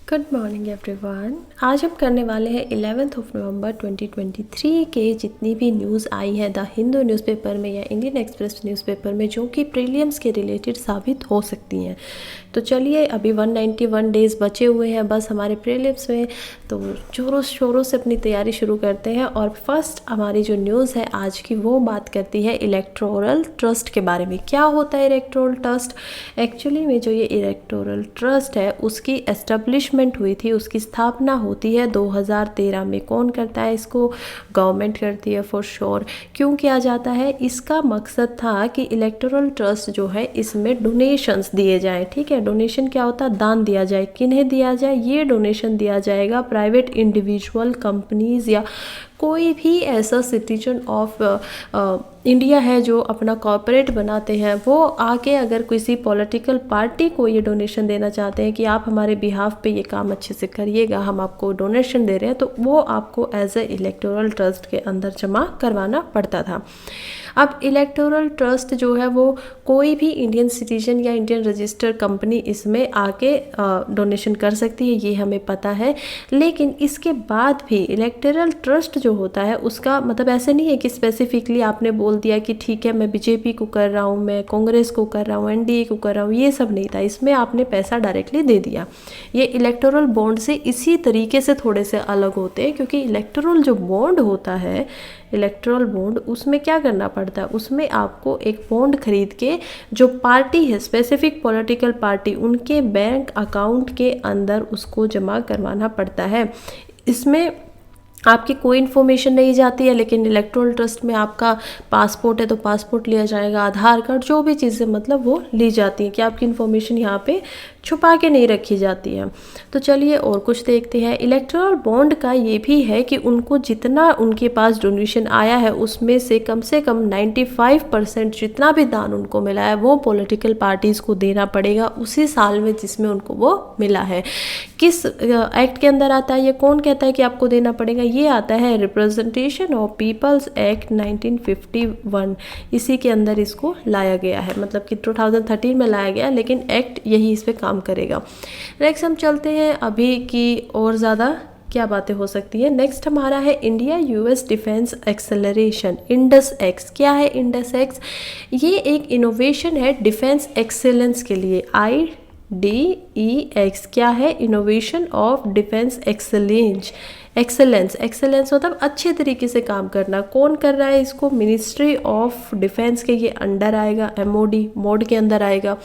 Good morning everyone. आज हम करने वाले हैं 11 नवंबर 2023 के जितनी भी न्यूज़ आई है द हिंदू न्यूज़पेपर में या इंडियन एक्सप्रेस न्यूज़पेपर में जो कि प्रीलिम्स के रिलेटेड साबित हो सकती हैं। तो चलिए, अभी 191 डेज़ बचे हुए हैं बस हमारे प्रीलिम्स में, तो जोरों शोरों से अपनी तैयारी शुरू करते हैं। और फर्स्ट हमारी जो न्यूज़ है आज की वो बात करती है इलेक्टोरल ट्रस्ट के बारे में। क्या होता है इलेक्टोरल ट्रस्ट? एक्चुअली में जो ये इलेक्टोरल ट्रस्ट है उसकी एस्टेब्लिशमेंट हुई थी, उसकी स्थापना होती है 2013 में। कौन करता है इसको? गवर्नमेंट करती है फॉर श्योर। क्यों किया जाता है? इसका मकसद था कि इलेक्टोरल ट्रस्ट जो है इसमें डोनेशंस दिए जाएं। ठीक है, डोनेशन क्या होता है? दान दिया जाए। किन्हें दिया जाए? ये डोनेशन दिया जाएगा प्राइवेट इंडिविजुअल, कंपनीज या कोई भी ऐसा सिटीजन ऑफ इंडिया है जो अपना कॉर्पोरेट बनाते हैं, वो आके अगर किसी पॉलिटिकल पार्टी को ये डोनेशन देना चाहते हैं कि आप हमारे बिहाफ पे ये काम अच्छे से करिएगा, हम आपको डोनेशन दे रहे हैं, तो वो आपको एज ए इलेक्टोरल ट्रस्ट के अंदर जमा करवाना पड़ता था। अब इलेक्टोरल ट्रस्ट जो है वो कोई भी इंडियन सिटीजन या इंडियन रजिस्टर्ड कंपनी इसमें आके डोनेशन कर सकती है, ये हमें पता है। लेकिन इसके बाद भी इलेक्टोरल ट्रस्ट जो होता है उसका मतलब ऐसे नहीं है कि स्पेसिफिकली आपने बोल दिया कि ठीक है मैं बीजेपी को कर रहा हूँ, मैं कांग्रेस को कर रहा हूँ, एनडीए को कर रहा हूँ, ये सब नहीं था। इसमें आपने पैसा डायरेक्टली दे दिया। ये इलेक्टोरल बॉन्ड से इसी तरीके से थोड़े से अलग होते हैं, क्योंकि इलेक्टोरल जो बॉन्ड होता है, इलेक्टोरल बॉन्ड, उसमें क्या करना पड़ता है? उसमें आपको एक बॉन्ड खरीद के जो पार्टी है, स्पेसिफिक पॉलिटिकल पार्टी, उनके बैंक अकाउंट के अंदर उसको जमा करवाना पड़ता है। इसमें आपकी कोई इन्फॉर्मेशन नहीं जाती है, लेकिन इलेक्टोरल ट्रस्ट में आपका पासपोर्ट है तो पासपोर्ट लिया जाएगा, आधार कार्ड, जो भी चीज़ें मतलब वो ली जाती हैं कि आपकी इन्फॉर्मेशन यहाँ पे छुपा के नहीं रखी जाती है। तो चलिए और कुछ देखते हैं। इलेक्टोरल बॉन्ड का ये भी है कि उनको जितना उनके पास डोनेशन आया है उसमें से कम 95% जितना भी दान उनको मिला है वो पॉलिटिकल पार्टीज़ को देना पड़ेगा उसी साल में जिसमें उनको वो मिला है। किस एक्ट के अंदर आता है? ये कौन कहता है कि आपको देना पड़ेगा? ये आता है रिप्रेजेंटेशन ऑफ पीपल्स एक्ट 1951। इसी के अंदर इसको लाया गया है, मतलब कि 2013 में लाया गया, लेकिन एक्ट यही इस पे काम करेगा। नेक्स्ट हम चलते हैं अभी की और ज़्यादा क्या बातें हो सकती है। नेक्स्ट हमारा है India US defence acceleration, Indus x. क्या है इंडस एक्स? ये एक इनोवेशन है डिफेंस एक्सेलेंस के लिए। IDEX क्या है? Innovation of defence excellence. Excellence मतलब अच्छे तरीके से काम करना। कौन कर रहा है इसको? मिनिस्ट्री ऑफ डिफेंस के ये अंडर आएगा, MOD मोड के अंदर आएगा,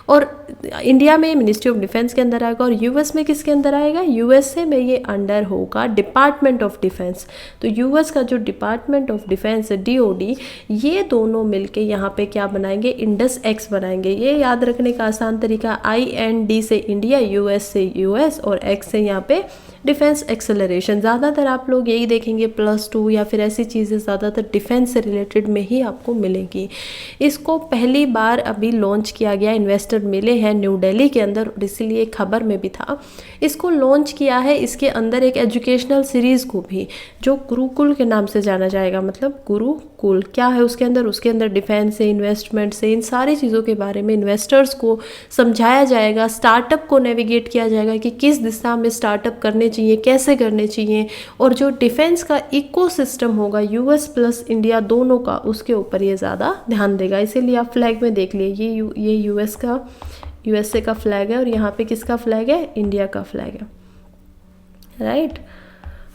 और इंडिया में मिनिस्ट्री ऑफ डिफेंस के अंदर आएगा। और यूएस में किसके अंदर आएगा? यूएसए में ये अंडर होगा डिपार्टमेंट ऑफ डिफेंस। तो यूएस का जो डिपार्टमेंट ऑफ डिफेंस है, DOD, ये दोनों मिलके यहाँ पे क्या बनाएंगे? इंडस एक्स बनाएंगे। ये याद रखने का आसान तरीका, IND से इंडिया, US से US और X से यहाँ पे डिफेंस एक्सेलरेशन। ज़्यादातर आप लोग यही देखेंगे +2 या फिर ऐसी चीज़ें ज़्यादातर डिफेंस से रिलेटेड में ही आपको मिलेंगी। इसको पहली बार अभी लॉन्च किया गया, इन्वेस्टर मिले हैं न्यू दिल्ली के अंदर, और इसीलिए खबर में भी था। इसको लॉन्च किया है, इसके अंदर एक एजुकेशनल सीरीज़ को भी जो गुरुकुल के नाम से जाना जाएगा। मतलब गुरुकुल क्या है उसके अंदर? उसके अंदर डिफेंस से, इन्वेस्टमेंट से, इन सारी चीज़ों के बारे में इन्वेस्टर्स को समझाया जाएगा, स्टार्टअप को नेविगेट किया जाएगा कि किस दिशा में स्टार्टअप करने चाहिए, कैसे करने चाहिए, और जो डिफेंस का इकोसिस्टम होगा US प्लस इंडिया दोनों का, उसके ऊपर ये ज़्यादा ध्यान देगा। इसीलिए आप फ्लैग में देख लिए, ये USA का फ्लैग है और यहाँ पे किसका फ्लैग है? इंडिया का फ्लैग है, राइट।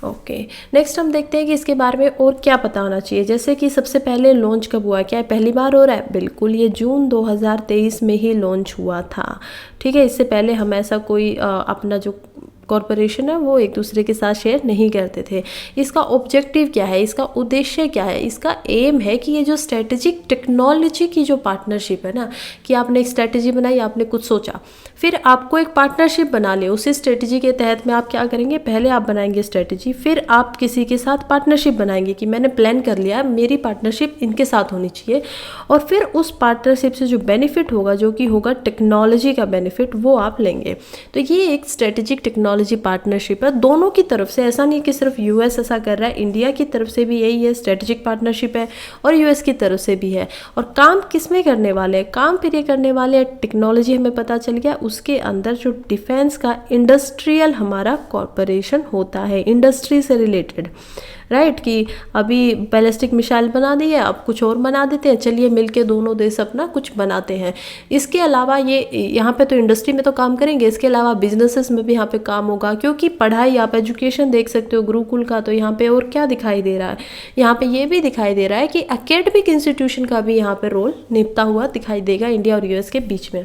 ओके, नेक्स्ट हम देखते हैं कि इसके बारे में और क्या पता होना चाहिए। जैसे कि सबसे पहले लॉन्च कब हुआ? क्या पहली बार हो रहा है? बिल्कुल, ये जून 2023 में ही लॉन्च हुआ था। ठीक है, इससे पहले हम ऐसा कोई अपना जो कॉरपोरेशन है वो एक दूसरे के साथ शेयर नहीं करते थे। इसका ऑब्जेक्टिव क्या है? इसका उद्देश्य क्या है? इसका एम है कि ये जो स्ट्रेटेजिक टेक्नोलॉजी की जो पार्टनरशिप है ना, कि आपने एक स्ट्रेटेजी बनाई, आपने कुछ सोचा, फिर आपको एक पार्टनरशिप बना ले। उसी स्ट्रेटेजी के तहत में आप क्या करेंगे? पहले आप बनाएंगे स्ट्रेटेजी, फिर आप किसी के साथ पार्टनरशिप बनाएंगे कि मैंने प्लान कर लिया, मेरी पार्टनरशिप इनके साथ होनी चाहिए, और फिर उस पार्टनरशिप से जो बेनिफिट होगा, जो कि होगा टेक्नोलॉजी का बेनिफिट, वो आप लेंगे। तो ये एक स्ट्रेटेजिक टेक्नोलॉजी टेक्नोलॉजी पार्टनरशिप है दोनों की तरफ से। ऐसा नहीं कि सिर्फ यूएस ऐसा कर रहा है, इंडिया की तरफ से भी यही है, स्ट्रेटेजिक पार्टनरशिप है, और यूएस की तरफ से भी है। और काम किस में करने वाले हैं? काम फिर ये करने वाले हैं टेक्नोलॉजी, हमें पता चल गया। उसके अंदर जो डिफेंस का इंडस्ट्रियल हमारा कॉरपोरेशन होता है, इंडस्ट्री से रिलेटेड, राइट, कि अभी बैलिस्टिक मिसाइल बना दी है, अब कुछ और बना देते हैं, चलिए मिलके दोनों देश अपना कुछ बनाते हैं। इसके अलावा ये यहाँ पे तो इंडस्ट्री में तो काम करेंगे, इसके अलावा बिजनेसेस में भी यहाँ पे काम होगा, क्योंकि पढ़ाई आप एजुकेशन देख सकते हो गुरुकुल का, तो यहाँ पे और क्या दिखाई दे रहा है? यहाँ पे ये भी दिखाई दे रहा है कि एकेडमिक इंस्टीट्यूशन का भी यहाँ पे रोल निभता हुआ दिखाई देगा इंडिया और यूएस के बीच में।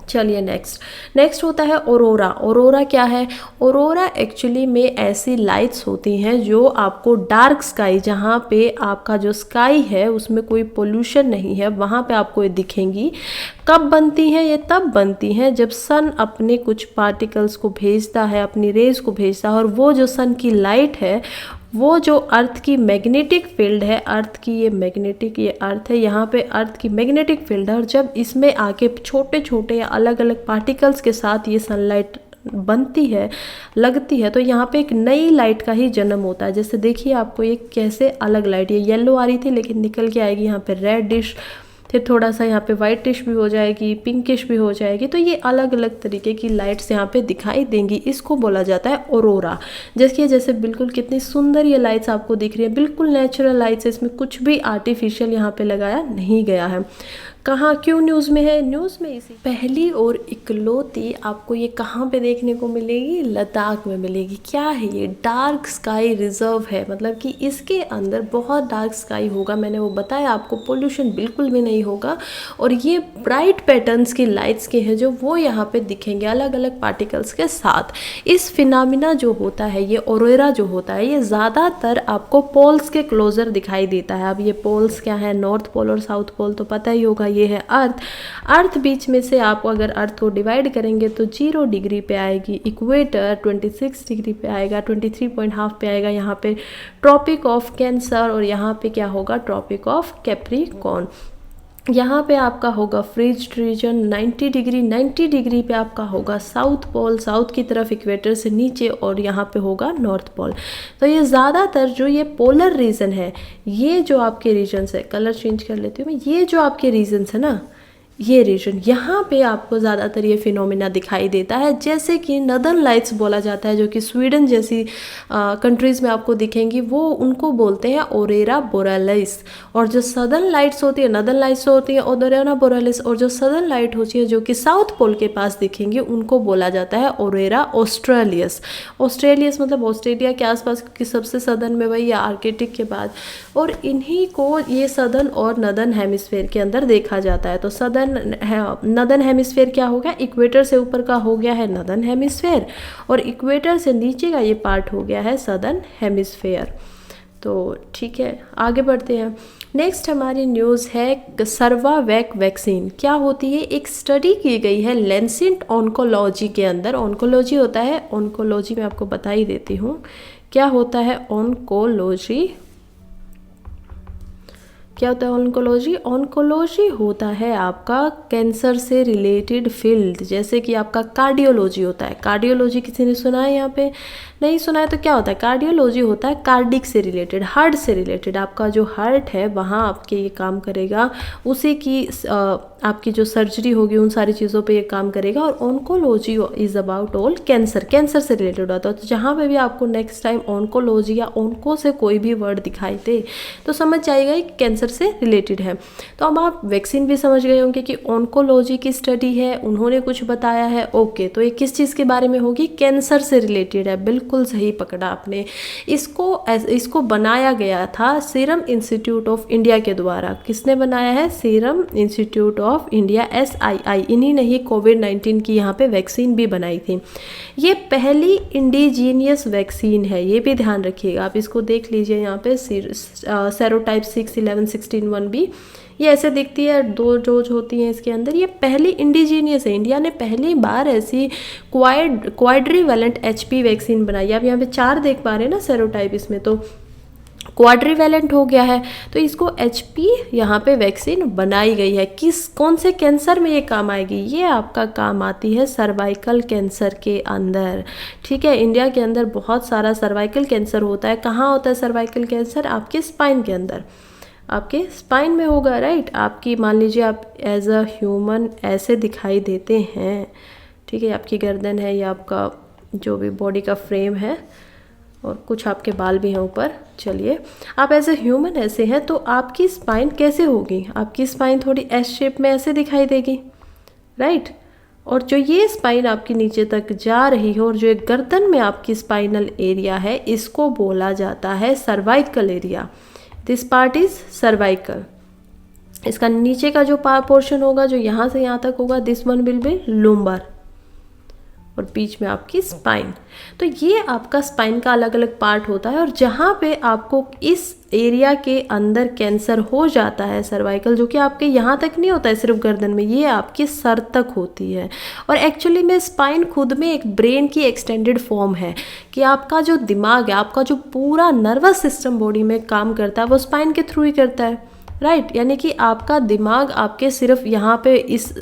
चलिए नेक्स्ट होता है ऑरोरा। ऑरोरा क्या है? ऑरोरा एक्चुअली में ऐसी लाइट्स होती हैं जो आपको डार्क स्काई, जहाँ पे आपका जो स्काई है उसमें कोई पोल्यूशन नहीं है, वहाँ पे आपको ये दिखेंगी। कब बनती हैं? ये तब बनती हैं जब सन अपने कुछ पार्टिकल्स को भेजता है, अपनी रेज को भेजता है, और वो जो सन की लाइट है वो जो अर्थ की मैग्नेटिक फील्ड है, अर्थ की ये मैग्नेटिक, ये अर्थ है, यहाँ पे अर्थ की मैग्नेटिक फील्ड है, और जब इसमें आके छोटे छोटे या अलग अलग पार्टिकल्स के साथ ये सनलाइट बनती है, लगती है, तो यहाँ पे एक नई लाइट का ही जन्म होता है। जैसे देखिए आपको ये कैसे अलग लाइट, ये येलो आ रही थी लेकिन निकल के आएगी यहाँ पे रेडिश, फिर थोड़ा सा यहाँ पे वाइटिश भी हो जाएगी, पिंकिश भी हो जाएगी, तो ये अलग अलग तरीके की लाइट्स यहाँ पे दिखाई देंगी। इसको बोला जाता है ऑरोरा। जैसे बिल्कुल कितनी सुंदर ये लाइट्स आपको दिख रही है, बिल्कुल नेचुरल लाइट्स, इसमें कुछ भी आर्टिफिशियल यहाँ पे लगाया नहीं गया है। कहाँ, क्यों न्यूज़ में है? न्यूज़ में इसी पहली और इकलौती आपको ये कहाँ पे देखने को मिलेगी? लद्दाख में मिलेगी। क्या है ये? डार्क स्काई रिजर्व है, मतलब कि इसके अंदर बहुत डार्क स्काई होगा। मैंने वो बताया आपको, पोल्यूशन बिल्कुल भी नहीं होगा, और ये ब्राइट पैटर्न्स की लाइट्स के हैं जो वो यहाँ पे दिखेंगे अलग अलग पार्टिकल्स के साथ। इस फिनोमिना जो होता है, ये ऑरोरा जो होता है, ये ज़्यादातर आपको पोल्स के क्लोजर दिखाई देता है। अब ये पोल्स क्या है? नॉर्थ पोल और साउथ पोल तो पता ही होगा, ये है अर्थ बीच में से आप अगर अर्थ को डिवाइड करेंगे तो 0 डिग्री पे आएगी, इक्वेटर 26 डिग्री पे आएगा, 23.5 पे आएगा यहाँ पे ट्रॉपिक ऑफ कैंसर, और यहाँ पे क्या होगा? Tropic of Capricorn. यहाँ पे आपका होगा फ्रीज रीजन 90 डिग्री पे आपका होगा साउथ पोल, साउथ की तरफ इक्वेटर से नीचे, और यहाँ पे होगा नॉर्थ पोल। तो ये ज़्यादातर जो ये पोलर रीजन है, ये जो आपके रीजन्स है, कलर चेंज कर लेती हूँ मैं, ये जो आपके रीजन्स है ना, ये रीजन, यहाँ पे आपको ज़्यादातर ये फिनोमिना दिखाई देता है। जैसे कि नदर्न लाइट्स बोला जाता है, जो कि स्वीडन जैसी कंट्रीज़ में आपको दिखेंगी, वो उनको बोलते हैं ऑरोरा बोरेलिस। और जो सदर्न लाइट्स होती है, नदर्न लाइट्स होती है ऑरोरा बोरेलिस, और जो सदर्न लाइट होती है जो कि साउथ पोल के पास दिखेंगी, उनको बोला जाता है ऑरोरा ऑस्ट्रेलियस। ऑस्ट्रेलियस मतलब ऑस्ट्रेलिया के आसपास, क्योंकि सबसे सदर्न में वही आर्कटिक के बाद, और इन्हीं को ये सदर्न और नदर्न हेमिस्फेयर के अंदर देखा जाता है। तो नदर्न हेमिस्फेयर क्या हो गया? इक्वेटर से ऊपर का हो गया है नदर्न हेमिस्फेयर, और इक्वेटर से नीचे का ये पार्ट हो गया है सदर्न हेमिस्फेयर। तो ठीक है, आगे बढ़ते हैं। नेक्स्ट हमारी न्यूज़ है सर्वावैक वैक्सीन। क्या होती है? एक स्टडी की गई है लेंसेट ऑन्कोलॉजी के अंदर। ऑन्कोलॉजी होता है, ऑन्कोलॉजी में आपको बता ही देती हूँ क्या होता है ऑन्कोलॉजी। क्या होता है ऑन्कोलॉजी? ऑन्कोलॉजी होता है आपका कैंसर से रिलेटेड फील्ड, जैसे कि आपका कार्डियोलॉजी होता है। कार्डियोलॉजी किसी ने सुना है यहाँ पे? नहीं सुना है तो क्या होता है? कार्डियोलॉजी होता है कार्डिक से रिलेटेड, हार्ट से रिलेटेड। आपका जो हार्ट है वहाँ आपके ये काम करेगा, उसी की आपकी जो सर्जरी होगी उन सारी चीज़ों पे ये काम करेगा। और oncology is about all cancer, cancer से रिलेटेड होता है। तो जहाँ पे भी आपको नेक्स्ट टाइम ऑन्कोलॉजी या ऑन्को से कोई भी वर्ड दिखाई दे तो समझ जाएगा कि कैंसर से रिलेटेड है। तो अब आप वैक्सीन भी समझ गए होंगे कि ऑन्कोलॉजी की स्टडी है, उन्होंने कुछ बताया है। ओके, तो ये किस चीज़ के बारे में होगी? कैंसर से रिलेटेड है। बिल्कुल सही पकड़ा आपने। इसको बनाया गया था सीरम इंस्टीट्यूट ऑफ इंडिया के द्वारा। किसने बनाया है? Serum institute of India, SII। इन्हीं ने ही कोविड-19 की यहाँ पे वैक्सीन भी बनाई थी। ये पहली इंडिजीनियस वैक्सीन है, ये भी ध्यान रखिएगा। आप इसको देख लीजिए यहाँ पे, सेरोटाइप 6, 11, 16, 1B। ये ऐसे दिखती है, 2 डोज होती हैं इसके अंदर। ये पहली इंडिजीनियस है, इंडिया ने पहली बार ऐसी क्वाड्रीवैलेंट HP वैक्सीन बनाई। आप यहाँ पे 4 देख पा रहे हैं ना सेरोटाइप इसमें, तो क्वाड्रीवैलेंट हो गया है। तो इसको HP यहाँ पे वैक्सीन बनाई गई है। कौन से कैंसर में ये काम आएगी? ये आपका काम आती है सर्वाइकल कैंसर के अंदर। ठीक है, इंडिया के अंदर बहुत सारा सर्वाइकल कैंसर होता है। कहाँ होता है सर्वाइकल कैंसर? आपके स्पाइन के अंदर, आपके स्पाइन में होगा, राइट। आपकी मान लीजिए आप एज अ ह्यूमन ऐसे दिखाई देते हैं, ठीक है, आपकी गर्दन है या आपका जो भी बॉडी का फ्रेम है और कुछ आपके बाल भी हैं ऊपर। चलिए, आप एज ए ह्यूमन ऐसे हैं तो आपकी स्पाइन कैसे होगी? आपकी स्पाइन थोड़ी एस शेप में ऐसे दिखाई देगी, राइट। और जो ये स्पाइन आपकी नीचे तक जा रही है और जो एक गर्दन में आपकी स्पाइनल एरिया है, इसको बोला जाता है cervical area. This part is cervical. इसका नीचे का जो पोर्शन होगा, जो यहाँ से यहाँ तक होगा, this one will be lumbar, और बीच में आपकी स्पाइन। तो ये आपका स्पाइन का अलग अलग पार्ट होता है। और जहाँ पे आपको इस एरिया के अंदर कैंसर हो जाता है सर्वाइकल, जो कि आपके यहाँ तक नहीं होता है सिर्फ गर्दन में, ये आपके सर तक होती है। और एक्चुअली में स्पाइन खुद में एक ब्रेन की एक्सटेंडेड फॉर्म है कि आपका जो दिमाग है, आपका जो पूरा नर्वस सिस्टम बॉडी में काम करता है, वो स्पाइन के थ्रू ही करता है, राइट। यानी कि आपका दिमाग आपके सिर्फ यहाँ पे इस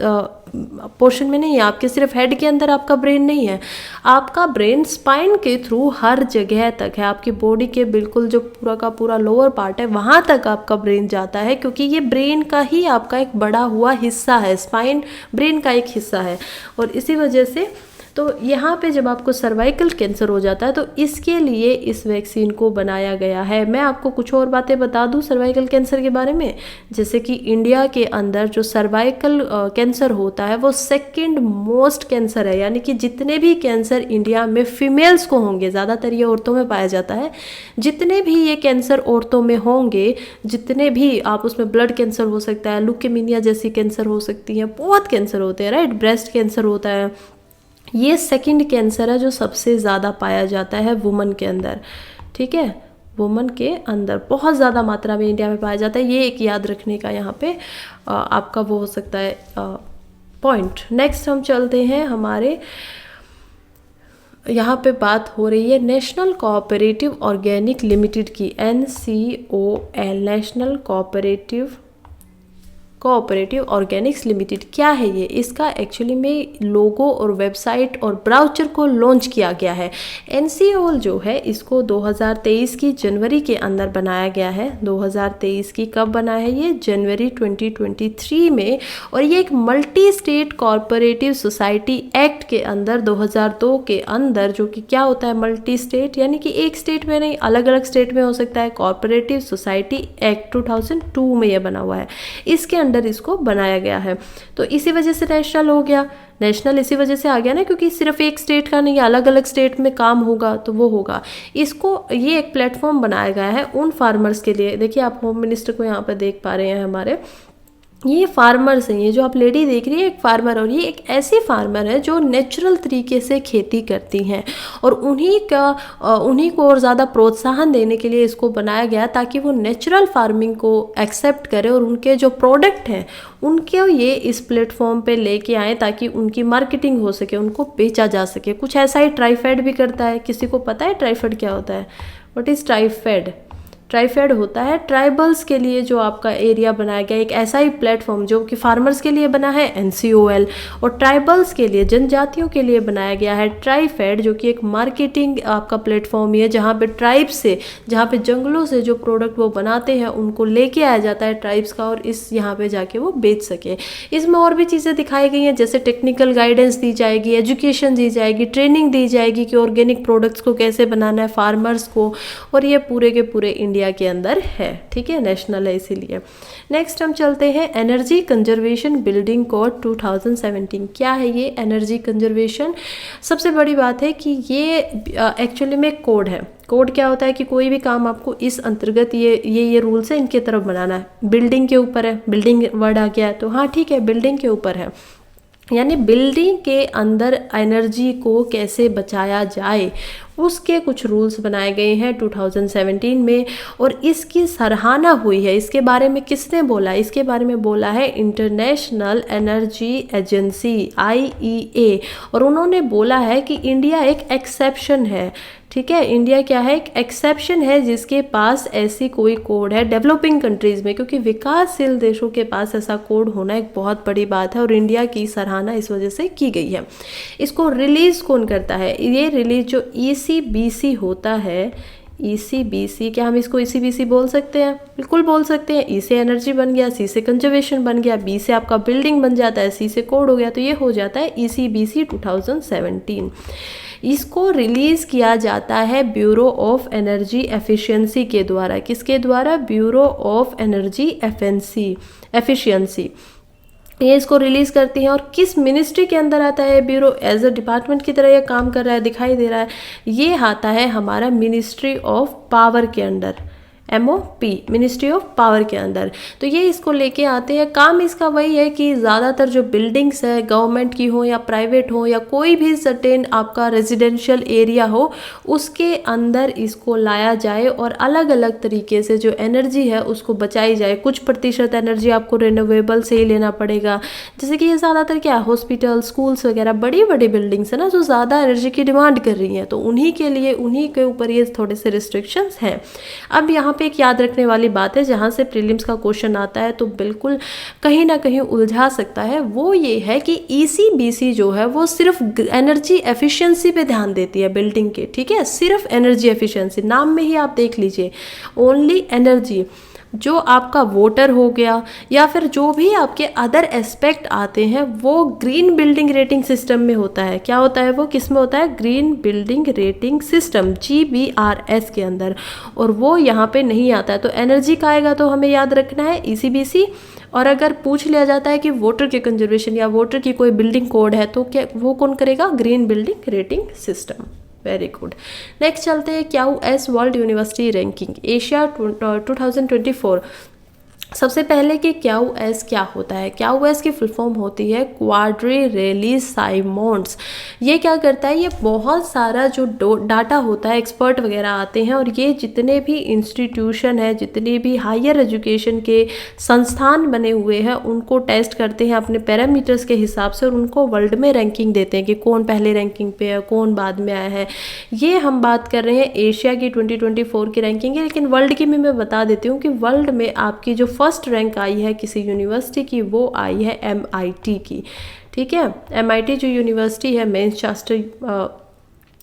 पोर्शन में नहीं है, आपके सिर्फ हेड के अंदर आपका ब्रेन नहीं है, आपका ब्रेन स्पाइन के थ्रू हर जगह तक है। आपकी बॉडी के बिल्कुल जो पूरा का पूरा लोअर पार्ट है, वहाँ तक आपका ब्रेन जाता है, क्योंकि ये ब्रेन का ही आपका एक बड़ा हुआ हिस्सा है। स्पाइन ब्रेन का एक हिस्सा है। और इसी वजह से तो यहाँ पे जब आपको सर्वाइकल कैंसर हो जाता है, तो इसके लिए इस वैक्सीन को बनाया गया है। मैं आपको कुछ और बातें बता दूँ सर्वाइकल कैंसर के बारे में, जैसे कि इंडिया के अंदर जो सर्वाइकल कैंसर होता है वो सेकंड मोस्ट कैंसर है। यानी कि जितने भी कैंसर इंडिया में फीमेल्स को होंगे, ज़्यादातर ये औरतों में पाया जाता है, जितने भी ये कैंसर औरतों में होंगे, जितने भी आप उसमें ब्लड कैंसर हो सकता है, लुकेमीनिया जैसी कैंसर हो सकती है, बहुत कैंसर होते हैं, राइट, ब्रेस्ट कैंसर होता है, ये सेकंड कैंसर है जो सबसे ज़्यादा पाया जाता है वुमन के अंदर। ठीक है, वुमन के अंदर बहुत ज़्यादा मात्रा में इंडिया में पाया जाता है। ये एक याद रखने का यहाँ पे आपका वो हो सकता है पॉइंट। नेक्स्ट हम चलते हैं, हमारे यहाँ पे बात हो रही है नेशनल कोऑपरेटिव ऑर्गेनिक लिमिटेड की, NCOL, national cooperative Organics limited. क्या है ये? इसका एक्चुअली में लोगो और वेबसाइट और ब्राउचर को लॉन्च किया गया है। NCOL जो है इसको 2023 की जनवरी के अंदर बनाया गया है। 2023 की कब बना है ये? जनवरी 2023 में। और ये एक multi state corporative society act के अंदर 2002 के अंदर, जो कि क्या होता है मल्टी स्टेट, यानी कि एक स्टेट में नहीं, अलग अलग स्टेट में हो सकता है। कॉरपोरेटिव सोसाइटी एक्ट 2002 में ये बना हुआ है, इसके अंदर इसको बनाया गया है। तो इसी वजह से नेशनल हो गया। नेशनल इसी वजह से आ गया ना, क्योंकि सिर्फ एक स्टेट का नहीं, अलग अलग स्टेट में काम होगा तो वो होगा। इसको ये एक प्लेटफॉर्म बनाया गया है उन फार्मर्स के लिए। देखिए आप होम मिनिस्टर को यहाँ पर देख पा रहे हैं, हमारे ये फार्मर्स हैं। ये जो आप लेडी देख रही है एक फार्मर, और ये एक ऐसी फार्मर है जो नेचुरल तरीके से खेती करती हैं, और उन्हीं को और ज़्यादा प्रोत्साहन देने के लिए इसको बनाया गया, ताकि वो नेचुरल फार्मिंग को एक्सेप्ट करें और उनके जो प्रोडक्ट हैं उनके ये इस प्लेटफॉर्म पे लेके आएँ, ताकि उनकी मार्केटिंग हो सके, उनको बेचा जा सके। कुछ ऐसा ही ट्राइफेड भी करता है। किसी को पता है ट्राइफेड क्या होता है? What is TRIFED? ट्राइफेड होता है ट्राइबल्स के लिए जो आपका एरिया बनाया गया, एक ऐसा ही प्लेटफॉर्म जो कि फार्मर्स के लिए बना है NCOL, और ट्राइबल्स के लिए, जनजातियों के लिए बनाया गया है ट्राइफेड, जो कि एक मार्केटिंग आपका प्लेटफॉर्म ही है, जहाँ पे ट्राइब्स से, जहाँ पे जंगलों से जो प्रोडक्ट वो बनाते हैं उनको लेके आया जाता है ट्राइब्स का, और इस यहाँ पे जाके वो बेच सके। इसमें और भी चीज़ें दिखाई गई हैं, जैसे टेक्निकल गाइडेंस दी जाएगी, एजुकेशन दी जाएगी, ट्रेनिंग दी जाएगी कि ऑर्गेनिक प्रोडक्ट्स को कैसे बनाना है फार्मर्स को, और ये पूरे के पूरे इंडिया के अंदर है। ठीक है, नेशनल है इसीलिए। नेक्स्ट हम चलते हैं एनर्जी कंजर्वेशन बिल्डिंग कोड 2017। क्या है ये एनर्जी कंजर्वेशन? सबसे बड़ी बात है कि ये एक्चुअली में कोड है। कोड क्या होता है कि कोई भी काम आपको इस अंतर्गत ये रूल्स है, इनके तरफ बनाना है। बिल्डिंग के ऊपर है, बिल्डिंग वर्ड आ गया है तो हाँ ठीक है, बिल्डिंग के ऊपर है, यानी बिल्डिंग के अंदर एनर्जी को कैसे बचाया जाए उसके कुछ रूल्स बनाए गए हैं 2017 में, और इसकी सराहना हुई है। इसके बारे में किसने बोला? इसके बारे में बोला है इंटरनेशनल एनर्जी एजेंसी IEA, और उन्होंने बोला है कि इंडिया एक एक्सेप्शन है। ठीक है, इंडिया क्या है? एक एक्सेप्शन है जिसके पास ऐसी कोई कोड है डेवलपिंग कंट्रीज़ में, क्योंकि विकासशील देशों के पास ऐसा कोड होना एक बहुत बड़ी बात है, और इंडिया की सराहना इस वजह से की गई है। इसको रिलीज़ कौन करता है? ये रिलीज जो ECBC होता है, ECBC, क्या हम इसको ECBC बोल सकते हैं? बिल्कुल बोल सकते हैं। E से एनर्जी बन गया, C से कंजर्वेशन बन गया, B से आपका बिल्डिंग बन जाता है, C से कोड हो गया, तो ये हो जाता है ECBC 2017। इसको रिलीज़ किया जाता है ब्यूरो ऑफ एनर्जी एफिशिएंसी के द्वारा। किसके द्वारा? ब्यूरो ऑफ एनर्जी एफिशिएंसी ये इसको रिलीज़ करती हैं। और किस मिनिस्ट्री के अंदर आता है ब्यूरो? एज अ डिपार्टमेंट की तरह ये काम कर रहा है, दिखाई दे रहा है। ये आता है हमारा मिनिस्ट्री ऑफ पावर के अंदर, MOP, मिनिस्ट्री ऑफ पावर के अंदर। तो ये इसको लेके आते हैं। काम इसका वही है कि ज़्यादातर जो बिल्डिंग्स है, गवर्नमेंट की हो या प्राइवेट हो या कोई भी सर्टेन आपका रेजिडेंशियल एरिया हो, उसके अंदर इसको लाया जाए और अलग अलग तरीके से जो एनर्जी है उसको बचाई जाए। कुछ प्रतिशत एनर्जी आपको रिन्यूएबल से ही लेना पड़ेगा। जैसे कि ये ज़्यादातर क्या है, हॉस्पिटल, स्कूल्स वगैरह बड़ी बड़ी बिल्डिंग्स है ना, जो ज़्यादा एनर्जी की डिमांड कर रही हैं, तो उन्हीं के लिए, उन्हीं के ऊपर ये थोड़े से रिस्ट्रिक्शंस हैं। अब यहाँ पे एक याद रखने वाली बात है, जहाँ से प्रीलिम्स का क्वेश्चन आता है तो बिल्कुल कहीं ना कहीं उलझा सकता है, वो ये है कि ECBC जो है वो सिर्फ एनर्जी एफिशिएंसी पे ध्यान देती है बिल्डिंग के। ठीक है, सिर्फ एनर्जी एफिशिएंसी, नाम में ही आप देख लीजिए, ओनली एनर्जी। जो आपका वोटर हो गया या फिर जो भी आपके अदर एस्पेक्ट आते हैं वो ग्रीन बिल्डिंग रेटिंग सिस्टम में होता है। क्या होता है वो? किस में होता है? Green building rating system, GBRS के अंदर, और वो यहाँ पे नहीं आता है। तो एनर्जी का आएगा तो हमें याद रखना है ECBC। और अगर पूछ लिया जाता है कि वोटर के कंजर्वेशन या वोटर की कोई बिल्डिंग कोड है तो क्या वो कौन करेगा? Green building rating system. Very good. Next चलते हैं QS world university ranking Asia 2024। सबसे पहले कि QS क्या होता है? QS की फुल फॉर्म होती है क्वाड्रिलेरी साइमंड्स। ये क्या करता है? ये बहुत सारा जो डाटा होता है, एक्सपर्ट वगैरह आते हैं और ये जितने भी इंस्टीट्यूशन है, जितने भी हायर एजुकेशन के संस्थान बने हुए हैं, उनको टेस्ट करते हैं अपने पैरामीटर्स के हिसाब से और उनको वर्ल्ड में रैंकिंग देते हैं कि कौन पहले रैंकिंग पे है, कौन बाद में आया है। ये हम बात कर रहे हैं एशिया की 2024 की रैंकिंग है, लेकिन वर्ल्ड की मैं बता देती हूँ कि वर्ल्ड में आपकी जो फर्स्ट रैंक आई है किसी यूनिवर्सिटी की, वो आई है MIT की। ठीक है, MIT जो यूनिवर्सिटी है, मैनचेस्टर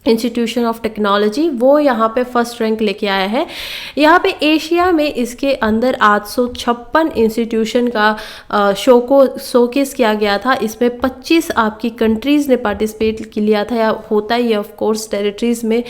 इंस्टीट्यूशन ऑफ टेक्नोलॉजी, वो यहाँ पे फर्स्ट रैंक लेके आया है। यहाँ पे एशिया में इसके अंदर 856 इंस्टीट्यूशन का शोकेस किया गया था। इसमें 25 आपकी कंट्रीज़ ने पार्टिसिपेट किया था, या होता ही है ऑफ कोर्स टेरिटरीज़ में।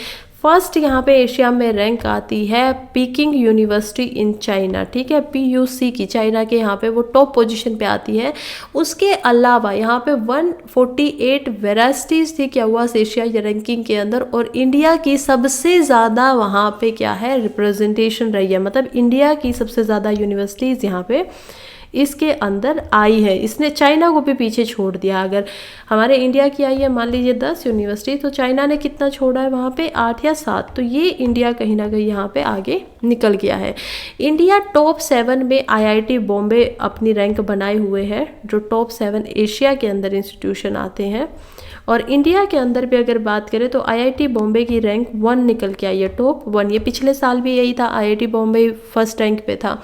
फर्स्ट यहाँ पे एशिया में रैंक आती है पीकिंग यूनिवर्सिटी इन चाइना। ठीक है, PUC की, चाइना के यहाँ पे वो टॉप पोजीशन पे आती है। उसके अलावा यहाँ पे 148 वेराइटीज़ थी क्या हुआ एशिया रैंकिंग के अंदर, और इंडिया की सबसे ज़्यादा वहाँ पे क्या है रिप्रेजेंटेशन रही है, मतलब इंडिया की सबसे ज़्यादा यूनिवर्सिटीज़ यहाँ पे इसके अंदर आई है। इसने चाइना को भी पीछे छोड़ दिया। अगर हमारे इंडिया की आई है मान लीजिए 10 यूनिवर्सिटी, तो चाइना ने कितना छोड़ा है वहाँ पे? 8 या 7। तो ये इंडिया कहीं ना कहीं यहाँ पे आगे निकल गया है। इंडिया टॉप 7 में IIT बॉम्बे अपनी रैंक बनाए हुए है, जो टॉप 7 एशिया के अंदर इंस्टीट्यूशन आते हैं। और इंडिया के अंदर भी अगर बात करें तो IIT बॉम्बे की रैंक 1 निकल के आई है, टॉप 1। ये पिछले साल भी यही था, IIT बॉम्बे फर्स्ट रैंक पे था।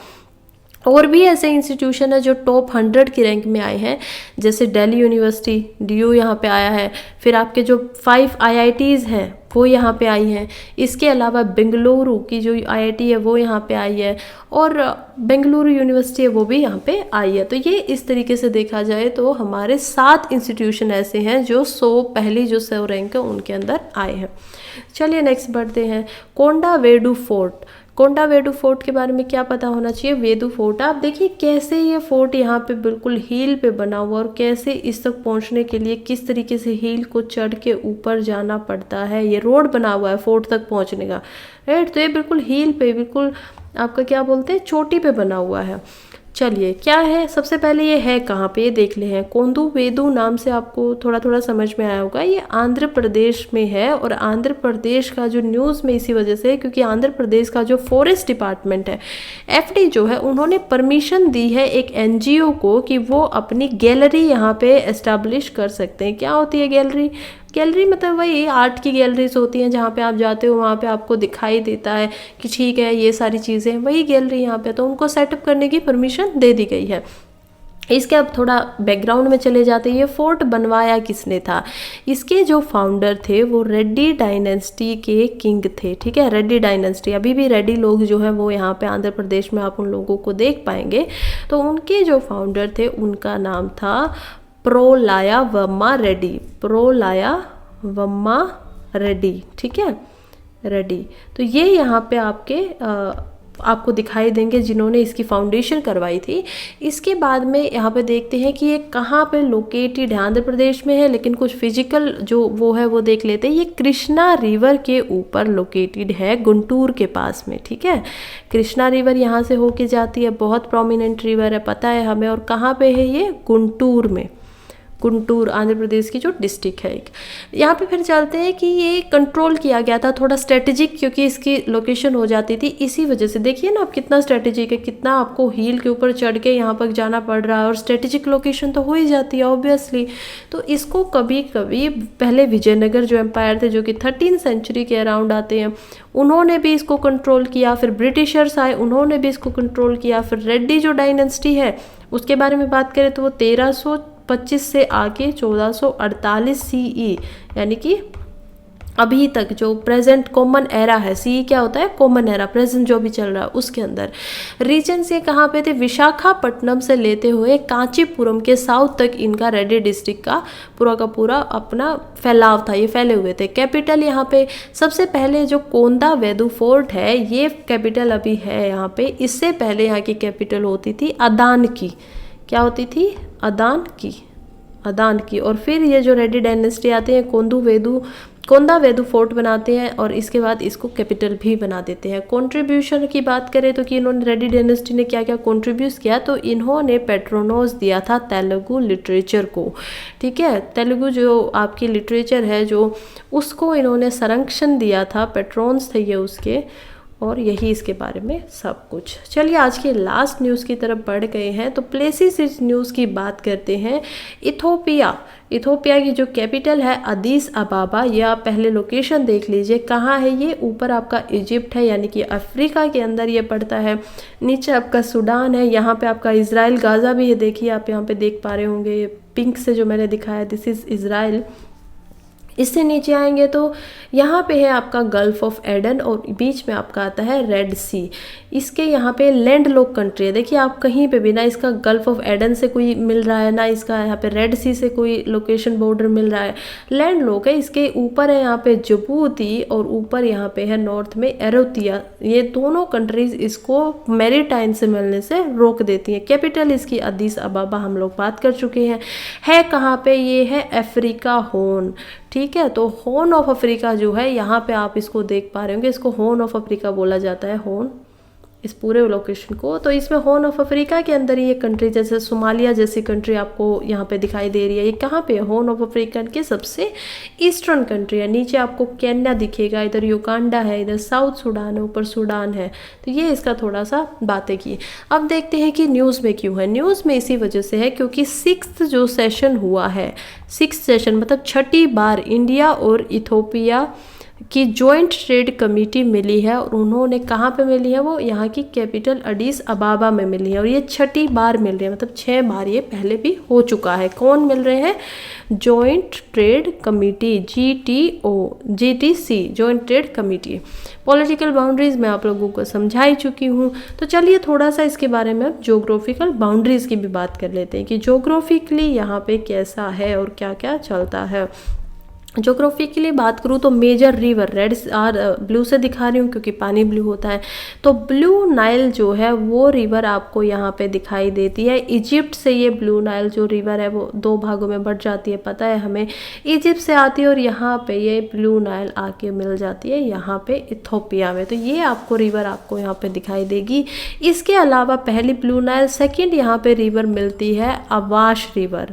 और भी ऐसे इंस्टीट्यूशन है जो टॉप 100 की रैंक में आए हैं, जैसे दिल्ली यूनिवर्सिटी, DU यहाँ पे आया है। फिर आपके जो 5 IITs हैं वो यहाँ पे आई हैं। इसके अलावा बेंगलुरु की जो IIT है वो यहाँ पे आई है, और बेंगलुरु यूनिवर्सिटी है वो भी यहाँ पे आई है। तो ये इस तरीके से देखा जाए तो हमारे 7 इंस्टीट्यूशन ऐसे हैं जो 100 पहली जो 100 रैंक है उनके अंदर आए हैं। चलिए नेक्स्ट बढ़ते हैं। कोंडावेडु फोर्ट। कोंडावेडु फोर्ट के बारे में क्या पता होना चाहिए? वेदु फोर्ट, आप देखिए कैसे ये फोर्ट यहाँ पे बिल्कुल हील पे बना हुआ, और कैसे इस तक पहुँचने के लिए किस तरीके से हील को चढ़ के ऊपर जाना पड़ता है। ये रोड बना हुआ है फोर्ट तक पहुँचने का, राइट। तो ये बिल्कुल हील पे, बिल्कुल आपका क्या बोलते हैं, चोटी पे बना हुआ है। चलिए क्या है, सबसे पहले ये है कहाँ पे, ये देख ले हैं। कोंदुवेदु नाम से आपको थोड़ा थोड़ा समझ में आया होगा, ये आंध्र प्रदेश में है। और आंध्र प्रदेश का जो न्यूज़ में इसी वजह से है क्योंकि आंध्र प्रदेश का जो फॉरेस्ट डिपार्टमेंट है, एफडी जो है, उन्होंने परमिशन दी है एक एनजीओ को कि वो अपनी गैलरी यहाँ पे एस्टैब्लिश कर सकते हैं। क्या होती है गैलरी? गैलरी मतलब वही आर्ट की गैलरीज होती हैं जहाँ पे आप जाते हो, वहाँ पे आपको दिखाई देता है कि ठीक है ये सारी चीज़ें, वही गैलरी यहाँ पे, तो उनको सेटअप करने की परमिशन दे दी गई है। इसके अब थोड़ा बैकग्राउंड में चले जाते हैं। ये फोर्ट बनवाया किसने था? इसके जो फाउंडर थे वो रेड्डी डायनेस्टी के किंग थे, ठीक है। रेड्डी डायनेस्टी, अभी भी रेड्डी लोग जो है वो यहाँ पे आंध्र प्रदेश में आप उन लोगों को देख पाएंगे। तो उनके जो फाउंडर थे उनका नाम था प्रोलायावम्मा रेड्डी, प्रोलायावम्मा रेड्डी, ठीक है, रेड्डी। तो ये यहाँ पे आपको दिखाई देंगे जिन्होंने इसकी फाउंडेशन करवाई थी। इसके बाद में यहाँ पे देखते हैं कि ये कहाँ पे लोकेटेड है, आंध्र प्रदेश में है, लेकिन कुछ फिजिकल जो वो है वो देख लेते हैं। ये कृष्णा रिवर के ऊपर लोकेटेड है, गुंटूर के पास में, ठीक है। कृष्णा रिवर यहाँ से होके जाती है, बहुत प्रोमिनेंट रिवर है, पता है हमें। और कहाँ पे है ये? गुंटूर में, गुंटूर आंध्र प्रदेश की जो डिस्ट्रिक्ट है एक। यहाँ पे फिर चलते हैं कि ये कंट्रोल किया गया था थोड़ा स्ट्रेटेजिक, क्योंकि इसकी लोकेशन हो जाती थी इसी वजह से। देखिए ना आप कितना स्ट्रेटेजिक है, कितना आपको हिल के ऊपर चढ़ के यहाँ पर जाना पड़ रहा है, और स्ट्रेटेजिक लोकेशन तो हो ही जाती है ऑब्वियसली। तो इसको कभी कभी पहले विजयनगर जो एम्पायर थे, जो कि 13th सेंचुरी के अराउंड आते हैं, उन्होंने भी इसको कंट्रोल किया। फिर ब्रिटिशर्स आए, उन्होंने भी इसको कंट्रोल किया। फिर रेड्डी जो डायनेस्टी है उसके बारे में बात करें तो वो 1325 से आके 1448 सीई, यानी कि अभी तक जो प्रेजेंट कॉमन एरा है, सीई क्या होता है? कॉमन एरा, प्रेजेंट जो भी चल रहा है उसके अंदर। रीजन से कहाँ पे थे? विशाखापट्टनम से लेते हुए कांचीपुरम के साउथ तक इनका रेड्डी डिस्ट्रिक्ट का पूरा अपना फैलाव था, ये फैले हुए थे। कैपिटल यहाँ पे सबसे पहले जो कोंदावेदु फोर्ट है, ये कैपिटल अभी है यहाँ पे। इससे पहले यहाँ की कैपिटल होती थी अदान की। क्या होती थी? अदान की। और फिर ये जो रेड्डी डायनेस्टी आते हैं, कोंदावेदु फोर्ट बनाते हैं, और इसके बाद इसको कैपिटल भी बना देते हैं। कंट्रीब्यूशन की बात करें तो कि इन्होंने, रेड्डी डायनेस्टी ने क्या क्या कंट्रीब्यूट किया, तो इन्होंने पेट्रोनोस दिया था तेलुगु लिटरेचर को, ठीक है। तेलुगु जो आपकी लिटरेचर है जो, उसको इन्होंने संरक्षण दिया था, पेट्रोन्स थे ये उसके। और यही इसके बारे में सब कुछ। चलिए आज के लास्ट न्यूज़ की तरफ बढ़ गए हैं, तो प्लेसेस इस न्यूज़ की बात करते हैं। इथोपिया की जो कैपिटल है अदीस अबाबा, ये आप पहले लोकेशन देख लीजिए कहाँ है। ये ऊपर आपका इजिप्ट है, यानी कि अफ्रीका के अंदर ये पड़ता है। नीचे आपका सूडान है, यहाँ पे आपका इजराइल गाज़ा भी है, देखिए आप यहाँ पे देख पा रहे होंगे पिंक से जो मैंने दिखाया, दिस इज़ इजराइल। इससे नीचे आएंगे तो यहाँ पे है आपका गल्फ ऑफ एडन, और बीच में आपका आता है रेड सी। इसके यहाँ पे लैंड लॉक कंट्री है, देखिए आप कहीं पे भी ना इसका गल्फ ऑफ एडन से कोई मिल रहा है, ना इसका यहाँ पे रेड सी से कोई लोकेशन बॉर्डर मिल रहा है, लैंड लॉक है। इसके ऊपर है यहाँ पे जिबूती, और ऊपर यहाँ पे है नॉर्थ में एरोतिया। ये दोनों कंट्रीज इसको मैरीटाइम से मिलने से रोक देती हैं। कैपिटल इसकी अदीस अबाबा हम लोग बात कर चुके हैं। है कहाँ पे? ये है अफ्रीका हॉर्न, ठीक है। तो हॉर्न ऑफ अफ्रीका जो है, यहाँ पे आप इसको देख पा रहे होंगे, इसको हॉर्न ऑफ अफ्रीका बोला जाता है, हॉर्न, इस पूरे लोकेशन को। तो इसमें हॉर्न ऑफ अफ्रीका के अंदर ये कंट्री, जैसे सोमालिया जैसी कंट्री आपको यहाँ पे दिखाई दे रही है, ये कहाँ पे है? हॉर्न ऑफ अफ्रीका के सबसे ईस्टर्न कंट्री है। नीचे आपको केन्या दिखेगा, इधर युगांडा है, इधर साउथ सूडान है, ऊपर सूडान है। तो ये इसका थोड़ा सा बातें की। अब देखते हैं कि न्यूज़ में क्यों है। न्यूज़ में इसी वजह से है क्योंकि 6th जो सेशन हुआ है, 6th सेशन मतलब 6ठी बार इंडिया और इथोपिया की जॉइंट ट्रेड कमेटी मिली है। और उन्होंने कहाँ पे मिली है? वो यहाँ की कैपिटल अडीस अबाबा में मिली है, और ये 6ठी बार मिल रही है, मतलब 6 बार ये पहले भी हो चुका है। कौन मिल रहे हैं? Joint trade committee, GTC, joint trade committee. Political boundaries मैं आप लोगों को समझा ही चुकी हूँ। तो चलिए थोड़ा सा इसके बारे में अब जोग्राफिकल बाउंड्रीज की भी बात कर लेते हैं कि जोग्राफिकली यहाँ पे कैसा है और क्या क्या चलता है। ज्योग्राफिकली बात करूँ तो मेजर रिवर रेड और ब्लू से दिखा रही हूँ क्योंकि पानी ब्लू होता है। तो ब्लू नाइल जो है वो रिवर आपको यहाँ पे दिखाई देती है। इजिप्ट से ये ब्लू नाइल जो रिवर है वो 2 भागों में बढ़ जाती है, पता है हमें। इजिप्ट से आती है और यहाँ पे ये ब्लू नाइल आके मिल जाती है यहाँ पे इथोपिया में। तो ये आपको रिवर आपको यहाँ पे दिखाई देगी। इसके अलावा पहली ब्लू नाइल, सेकेंड यहाँ पे रिवर मिलती है अवाश रिवर,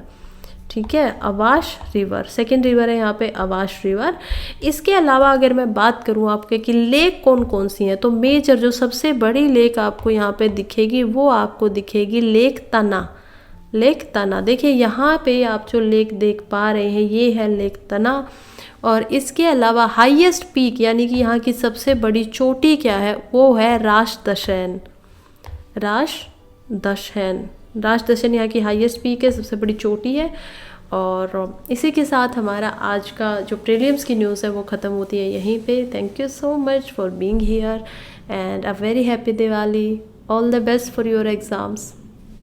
ठीक है, अवाश रिवर सेकेंड रिवर है यहाँ पे अवाश रिवर। इसके अलावा अगर मैं बात करूँ आपके कि लेक कौन कौन सी हैं, तो मेजर जो सबसे बड़ी लेक आपको यहाँ पे दिखेगी वो आपको दिखेगी लेक तना। लेक तना, देखिए यहाँ पे आप जो लेक देख पा रहे हैं ये है लेक तना। और इसके अलावा हाईएस्ट पीक यानी कि यहाँ की सबसे बड़ी चोटी क्या है, वो है राश दशैन। राश दशैन यहाँ की हाईएस्ट पीक है, सबसे बड़ी चोटी है। और इसी के साथ हमारा आज का जो प्रीलिम्स की न्यूज़ है वो ख़त्म होती है यहीं पे। Thank you so much for being here and a very happy Diwali. All the best for your exams.